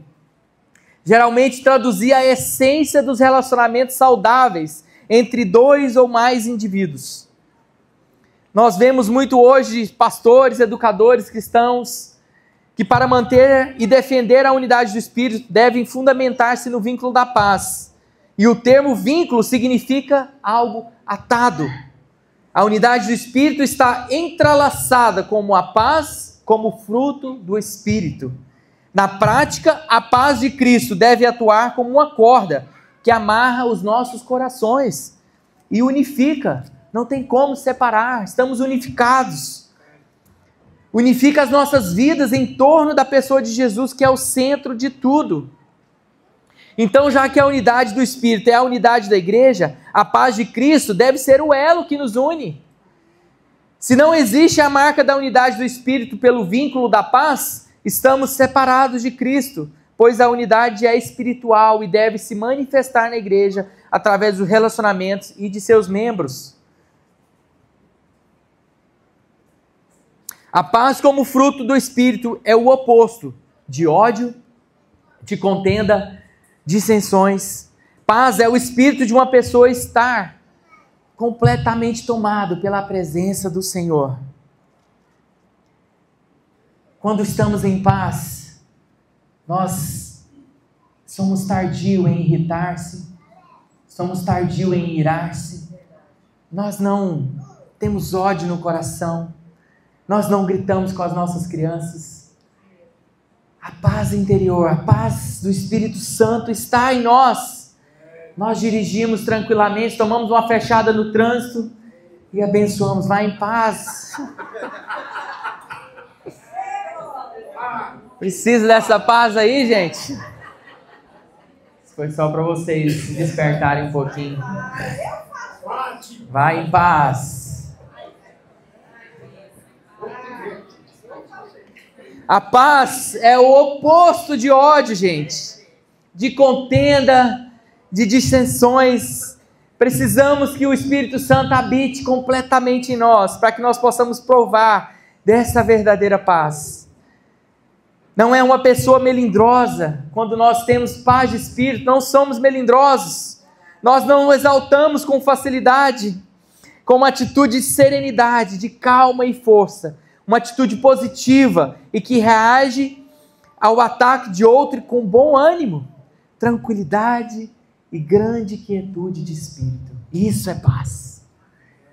Geralmente traduzia a essência dos relacionamentos saudáveis entre 2 ou mais indivíduos. Nós vemos muito hoje pastores, educadores cristãos, que para manter e defender a unidade do Espírito devem fundamentar-se no vínculo da paz. E o termo vínculo significa algo atado. A unidade do Espírito está entrelaçada como a paz, como fruto do Espírito. Na prática, a paz de Cristo deve atuar como uma corda que amarra os nossos corações e unifica. Não tem como separar, estamos unificados. Unifica as nossas vidas em torno da pessoa de Jesus, que é o centro de tudo. Então, já que a unidade do Espírito é a unidade da igreja, a paz de Cristo deve ser o elo que nos une. Se não existe a marca da unidade do Espírito pelo vínculo da paz, estamos separados de Cristo, pois a unidade é espiritual e deve se manifestar na igreja através dos relacionamentos e de seus membros. A paz como fruto do Espírito é o oposto de ódio, de contenda, dissensões. Paz é o espírito de uma pessoa estar completamente tomado pela presença do Senhor. Quando estamos em paz, nós somos tardios em irritar-se, somos tardios em irar-se, nós não temos ódio no coração, nós não gritamos com as nossas crianças. A paz interior, a paz do Espírito Santo está em nós. Nós dirigimos tranquilamente, tomamos uma fechada no trânsito e abençoamos. Vai em paz. Precisa dessa paz aí, gente? Isso foi só para vocês se despertarem um pouquinho. Vai em paz. A paz é o oposto de ódio, gente. De contenda, de dissensões. Precisamos que o Espírito Santo habite completamente em nós, para que nós possamos provar dessa verdadeira paz. Não é uma pessoa melindrosa. Quando nós temos paz de espírito, não somos melindrosos. Nós não exaltamos com facilidade, com uma atitude de serenidade, de calma e força. Uma atitude positiva e que reage ao ataque de outro com bom ânimo, tranquilidade e grande quietude de espírito. Isso é paz.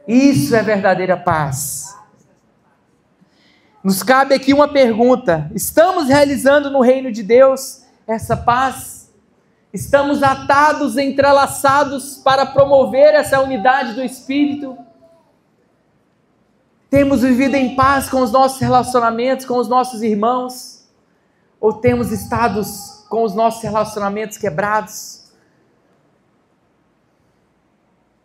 Isso é verdadeira paz. Nos cabe aqui uma pergunta: estamos realizando no reino de Deus essa paz? Estamos atados, entrelaçados para promover essa unidade do Espírito? Temos vivido em paz com os nossos relacionamentos, com os nossos irmãos? Ou temos estado com os nossos relacionamentos quebrados?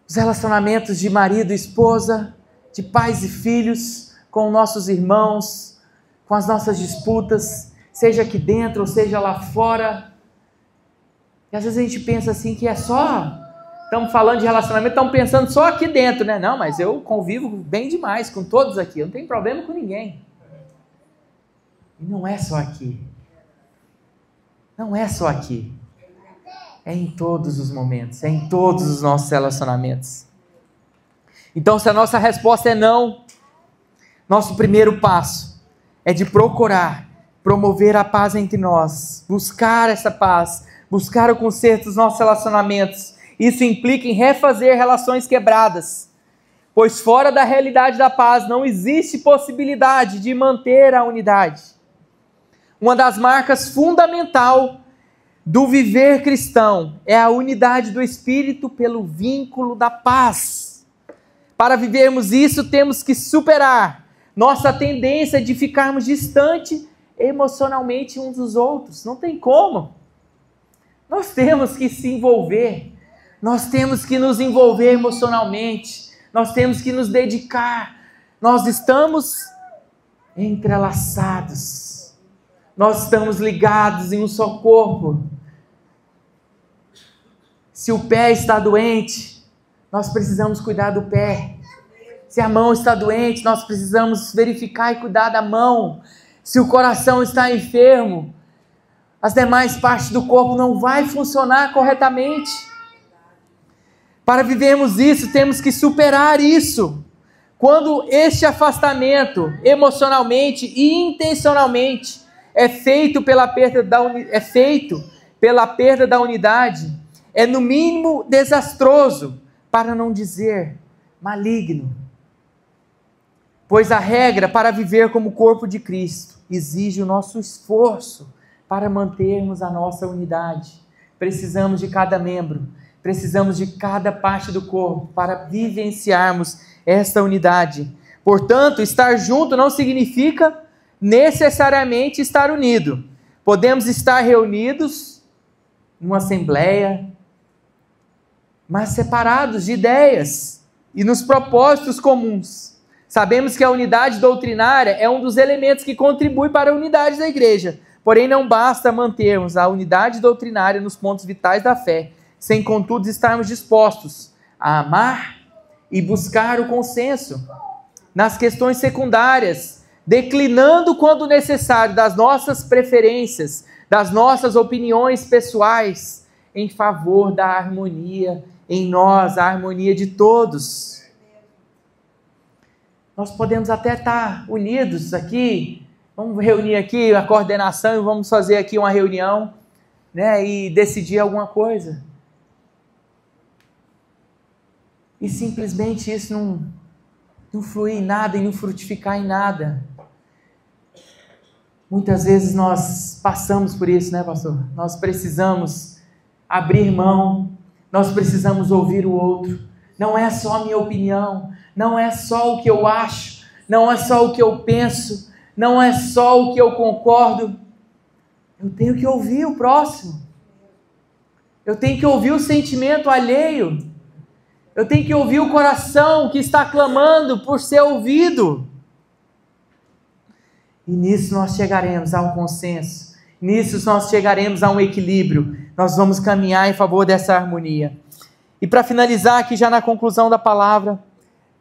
Os relacionamentos de marido e esposa, de pais e filhos, com nossos irmãos, com as nossas disputas, seja aqui dentro ou seja lá fora. E às vezes a gente pensa assim que é só, estamos falando de relacionamento, estamos pensando só aqui dentro, né? Não, mas eu convivo bem demais com todos aqui, eu não tenho problema com ninguém. E não é só aqui. Não é só aqui. É em todos os momentos, é em todos os nossos relacionamentos. Então, se a nossa resposta é não, nosso primeiro passo é de procurar promover a paz entre nós, buscar essa paz, buscar o conserto dos nossos relacionamentos. Isso implica em refazer relações quebradas, pois fora da realidade da paz não existe possibilidade de manter a unidade. Uma das marcas fundamental do viver cristão é a unidade do Espírito pelo vínculo da paz. Para vivermos isso, temos que superar nossa tendência de ficarmos distantes emocionalmente uns dos outros. Não tem como. Nós temos que se envolver. Nós temos que nos envolver emocionalmente. Nós temos que nos dedicar. Nós estamos entrelaçados. Nós estamos ligados em um só corpo. Se o pé está doente, nós precisamos cuidar do pé. Se a mão está doente, nós precisamos verificar e cuidar da mão. Se o coração está enfermo, as demais partes do corpo não vão funcionar corretamente. Para vivermos isso, temos que superar isso. Quando este afastamento, emocionalmente e intencionalmente, é feito pela perda da unidade, é no mínimo desastroso, para não dizer maligno. Pois a regra para viver como corpo de Cristo exige o nosso esforço para mantermos a nossa unidade. Precisamos de cada membro, precisamos de cada parte do corpo para vivenciarmos esta unidade. Portanto, estar junto não significa necessariamente estar unido. Podemos estar reunidos numa assembleia, mas separados de ideias e nos propósitos comuns. Sabemos que a unidade doutrinária é um dos elementos que contribui para a unidade da igreja. Porém, não basta mantermos a unidade doutrinária nos pontos vitais da fé, sem contudo estarmos dispostos a amar e buscar o consenso nas questões secundárias, declinando quando necessário das nossas preferências, das nossas opiniões pessoais, em favor da harmonia em nós, a harmonia de todos. Nós podemos até estar unidos aqui, vamos reunir aqui a coordenação e vamos fazer aqui uma reunião, né, e decidir alguma coisa. E simplesmente isso não fluir em nada e não frutificar em nada. Muitas vezes nós passamos por isso, né, pastor? Nós precisamos abrir mão, nós precisamos ouvir o outro. Não é só a minha opinião, não é só o que eu acho, não é só o que eu penso, não é só o que eu concordo. Eu tenho que ouvir o próximo. Eu tenho que ouvir o sentimento alheio. Eu tenho que ouvir o coração que está clamando por ser ouvido. E nisso nós chegaremos a um consenso. Nisso nós chegaremos a um equilíbrio. Nós vamos caminhar em favor dessa harmonia. E para finalizar aqui já na conclusão da palavra,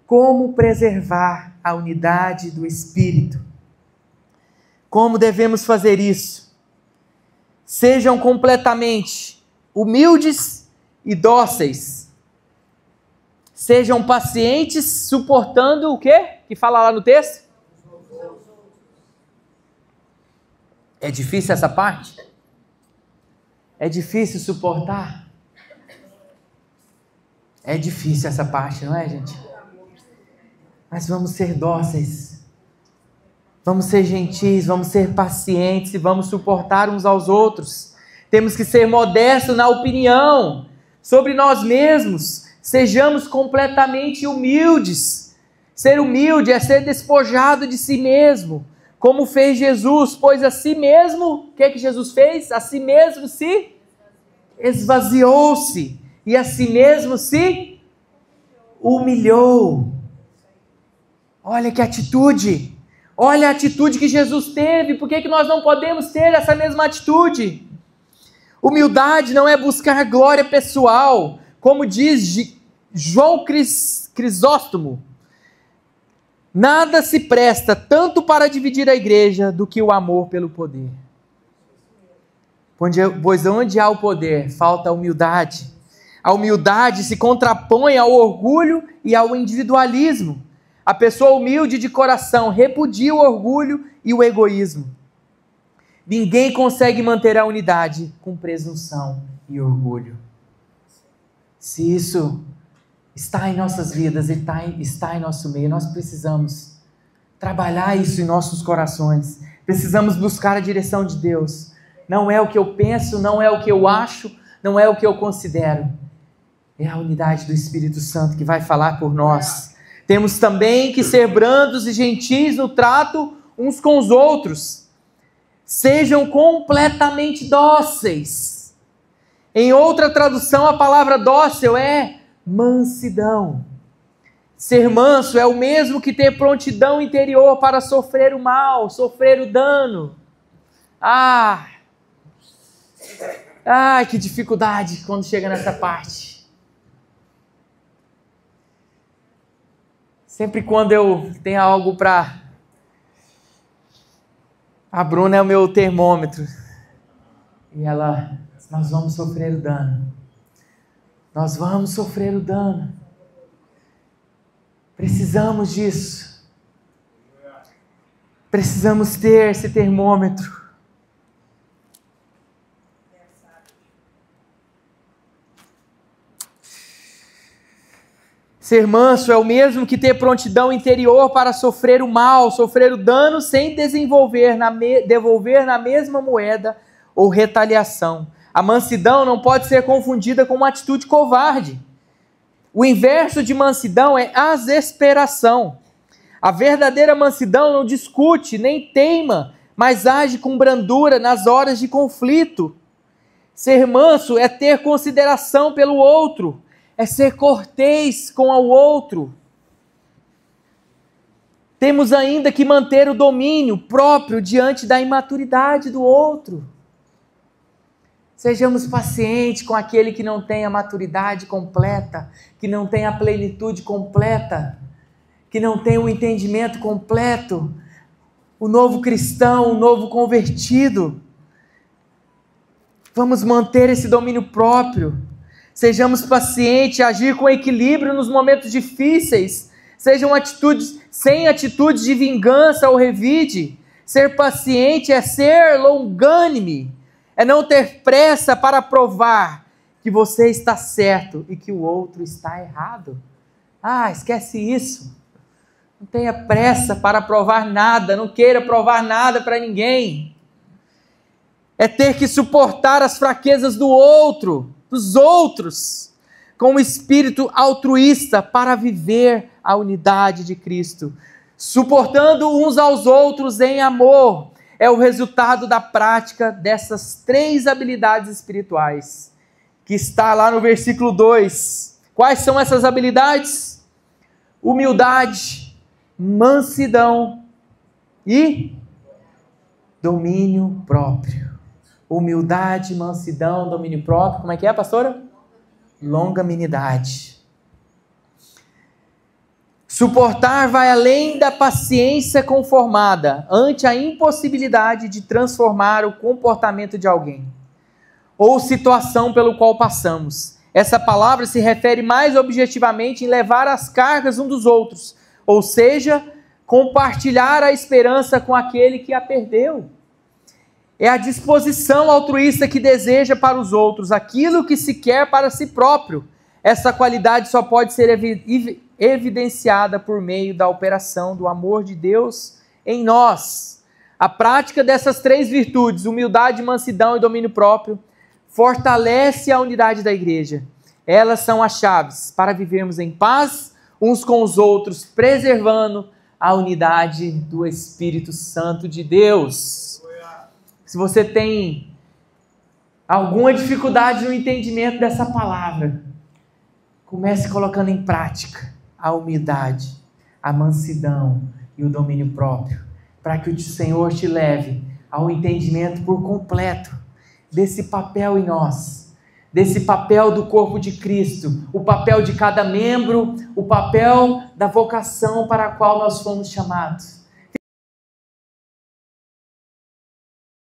como preservar a unidade do Espírito? Como devemos fazer isso? Sejam completamente humildes e dóceis. Sejam pacientes, suportando o quê? Que fala lá no texto? É difícil essa parte? É difícil suportar? É difícil essa parte, não é, gente? Mas vamos ser dóceis. Vamos ser gentis, vamos ser pacientes e vamos suportar uns aos outros. Temos que ser modestos na opinião sobre nós mesmos. Sejamos completamente humildes. Ser humilde é ser despojado de si mesmo, como fez Jesus, pois a si mesmo, o que é que Jesus fez? A si mesmo se esvaziou-se e a si mesmo se humilhou. Olha que atitude! Olha a atitude que Jesus teve. Por que nós não podemos ter essa mesma atitude? Humildade não é buscar glória pessoal, como diz João Crisóstomo. Nada se presta tanto para dividir a igreja do que o amor pelo poder. Pois onde há o poder, falta a humildade. A humildade se contrapõe ao orgulho e ao individualismo. A pessoa humilde de coração repudia o orgulho e o egoísmo. Ninguém consegue manter a unidade com presunção e orgulho. Se isso está em nossas vidas, está em nosso meio, nós precisamos trabalhar isso em nossos corações. Precisamos buscar a direção de Deus. Não é o que eu penso, não é o que eu acho, não é o que eu considero. É a unidade do Espírito Santo que vai falar por nós. Temos também que ser brandos e gentis no trato uns com os outros. Sejam completamente dóceis. Em outra tradução, a palavra dócil é mansidão. Ser manso é o mesmo que ter prontidão interior para sofrer o mal, sofrer o dano. Que dificuldade quando chega nessa parte. Sempre quando eu tenho algo para... A Bruna é o meu termômetro. E ela... Nós vamos sofrer o dano. Nós vamos sofrer o dano. Precisamos disso. Precisamos ter esse termômetro. Ser manso é o mesmo que ter prontidão interior para sofrer o mal, sofrer o dano sem devolver na mesma moeda ou retaliação. A mansidão não pode ser confundida com uma atitude covarde. O inverso de mansidão é exasperação. A verdadeira mansidão não discute, nem teima, mas age com brandura nas horas de conflito. Ser manso é ter consideração pelo outro, é ser cortês com o outro. Temos ainda que manter o domínio próprio diante da imaturidade do outro. Sejamos pacientes com aquele que não tem a maturidade completa, que não tem a plenitude completa, que não tem o entendimento completo. O novo cristão, o novo convertido. Vamos manter esse domínio próprio. Sejamos pacientes, agir com equilíbrio nos momentos difíceis. Sejam atitudes, sem atitudes de vingança ou revide. Ser paciente é ser longânime. É não ter pressa para provar que você está certo e que o outro está errado. Esquece isso. Não tenha pressa para provar nada. Não queira provar nada para ninguém. É ter que suportar as fraquezas dos outros, com um espírito altruísta para viver a unidade de Cristo. Suportando uns aos outros em amor. É o resultado da prática dessas 3 habilidades espirituais, que está lá no versículo 2. Quais são essas habilidades? Humildade, mansidão e domínio próprio. Humildade, mansidão, domínio próprio. Como é que é, pastora? longanimidade. Suportar vai além da paciência conformada ante a impossibilidade de transformar o comportamento de alguém ou situação pelo qual passamos. Essa palavra se refere mais objetivamente em levar as cargas uns dos outros, ou seja, compartilhar a esperança com aquele que a perdeu. É a disposição altruísta que deseja para os outros aquilo que se quer para si próprio. Essa qualidade só pode ser evidenciada por meio da operação do amor de Deus em nós. A prática dessas três virtudes, humildade, mansidão e domínio próprio, fortalece a unidade da igreja. Elas são as chaves para vivermos em paz uns com os outros, preservando a unidade do Espírito Santo de Deus. Se você tem alguma dificuldade no entendimento dessa palavra, comece colocando em prática a humildade, a mansidão e o domínio próprio, para que o Senhor te leve ao entendimento por completo desse papel em nós, desse papel do corpo de Cristo, o papel de cada membro, o papel da vocação para a qual nós fomos chamados.